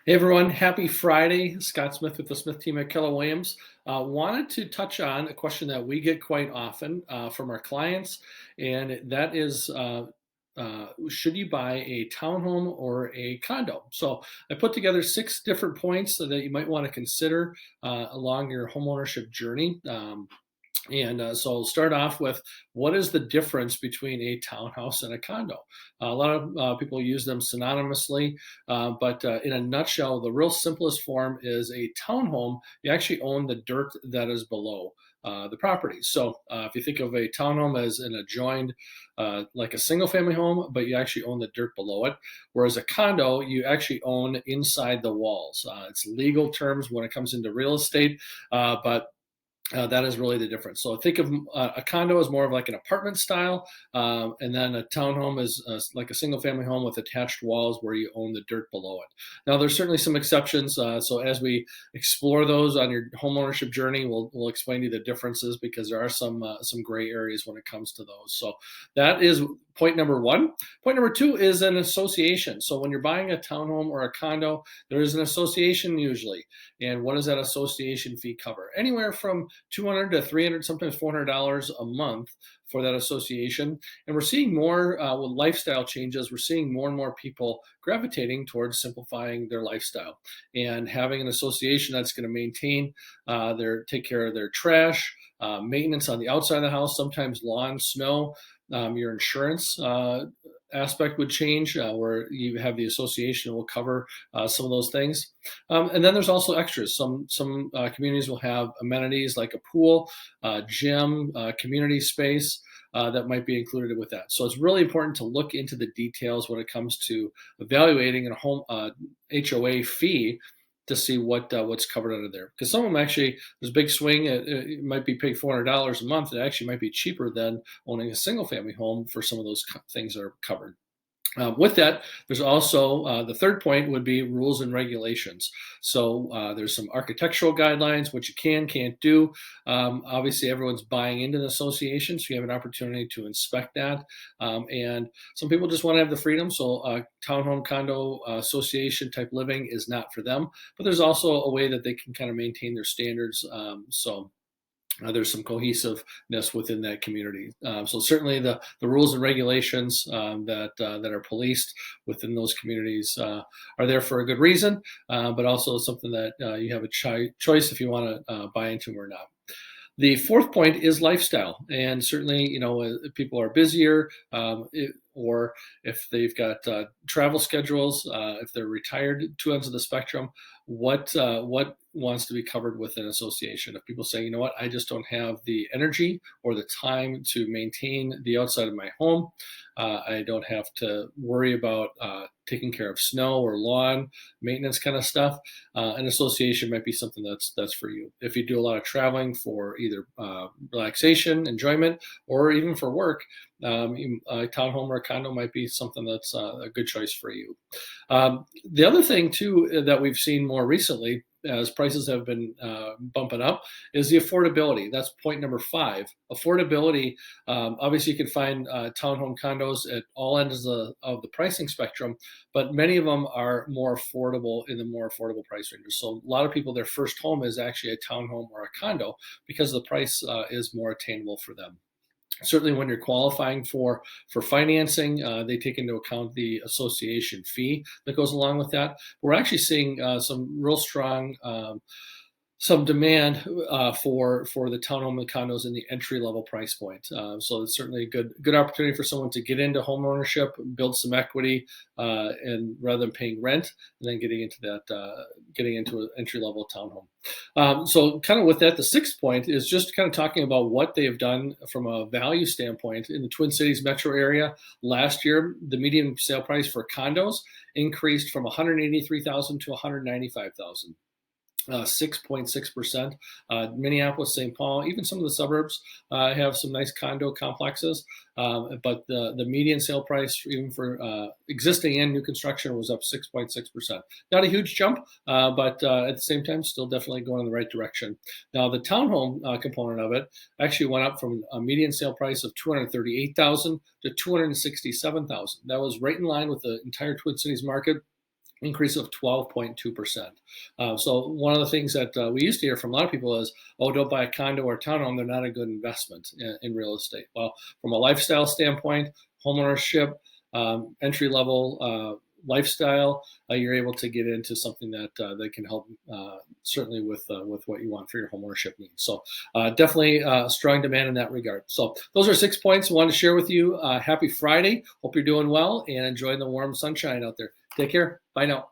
Hey everyone, happy Friday. Scott Smith with the Smith team at Keller Williams. Wanted to touch on a question that we get quite often from our clients, and that is should you buy a townhome or a condo? So I put together 6 different points that you might want to consider along your homeownership journey. So I'll start off with what is the difference between a townhouse and a condo? A lot of people use them synonymously, but in a nutshell, the real simplest form is a townhome. You actually own the dirt that is below the property. So if you think of a townhome as an adjoined, like a single family home, but you actually own the dirt below it. Whereas a condo, you actually own inside the walls. It's legal terms when it comes into real estate, but that is really the difference. So think of a condo as more of like an apartment style, and then a townhome is like a single family home with attached walls where you own the dirt below it. Now, there's certainly some exceptions. So as we explore those on your home ownership journey, we'll explain to you the differences because there are some gray areas when it comes to those. So that is point number one. Point number two is an association. So when you're buying a townhome or a condo, there is an association usually. And what does that association fee cover? Anywhere from $200 to $300, sometimes $400 a month for that association. And we're seeing more with lifestyle changes. We're seeing more and more people gravitating towards simplifying their lifestyle and having an association that's going to maintain take care of their trash, maintenance on the outside of the house, sometimes lawn, snow. Your insurance aspect would change where you have the association will cover some of those things. And then there's also extras. Some communities will have amenities like a pool, gym, community space. That might be included with that. So it's really important to look into the details when it comes to evaluating a home HOA fee to see what's covered under there. Because some of them actually, there's a big swing. It might be paying $400 a month. It actually might be cheaper than owning a single family home for some of those things that are covered. With that, there's also the third point would be rules and regulations. So there's some architectural guidelines, what you can't do. Obviously, everyone's buying into the association, so you have an opportunity to inspect that. And some people just want to have the freedom. So townhome, condo, association type living is not for them. But there's also a way that they can kind of maintain their standards. There's some cohesiveness within that community. So certainly the rules and regulations that are policed within those communities are there for a good reason, but also something that you have a choice if you want to buy into them or not. The fourth point is lifestyle, and certainly, if people are busier, or if they've got travel schedules, if they're retired, two ends of the spectrum, what wants to be covered with an association? If people say, you know what, I just don't have the energy or the time to maintain the outside of my home, I don't have to worry about taking care of snow or lawn maintenance kind of stuff. An association might be something that's for you. If you do a lot of traveling for either relaxation, enjoyment, or even for work, a townhome or a condo might be something that's a good choice for you. The other thing too that we've seen more recently as prices have been bumping up is the affordability. That's point number 5. Affordability, obviously you can find townhome condos at all ends of the pricing spectrum, but many of them are more affordable in the more affordable price ranges. So a lot of people, their first home is actually a townhome or a condo because the price is more attainable for them. Certainly when you're qualifying for financing, they take into account the association fee that goes along with that. We're actually seeing some real strong some demand for the townhome and condos in the entry level price point. So it's certainly a good opportunity for someone to get into home ownership, build some equity, and rather than paying rent, and then getting into an entry level townhome. So kind of with that, the sixth point is just kind of talking about what they have done from a value standpoint in the Twin Cities metro area. Last year, the median sale price for condos increased from $183,000 to $195,000. 6.6%. Minneapolis, St. Paul, even some of the suburbs have some nice condo complexes. But the median sale price, even for existing and new construction, was up 6.6%. Not a huge jump, but at the same time, still definitely going in the right direction. Now, the townhome component of it actually went up from a median sale price of $238,000 to $267,000. That was right in line with the entire Twin Cities market. increase of 12.2%. So one of the things that we used to hear from a lot of people is, oh, don't buy a condo or townhome. They're not a good investment in real estate. Well, from a lifestyle standpoint, homeownership, entry level lifestyle, you're able to get into something that can help certainly with what you want for your homeownership needs. So definitely strong demand in that regard. So those are 6 points I wanted to share with you. Happy Friday. Hope you're doing well and enjoying the warm sunshine out there. Take care. Bye now.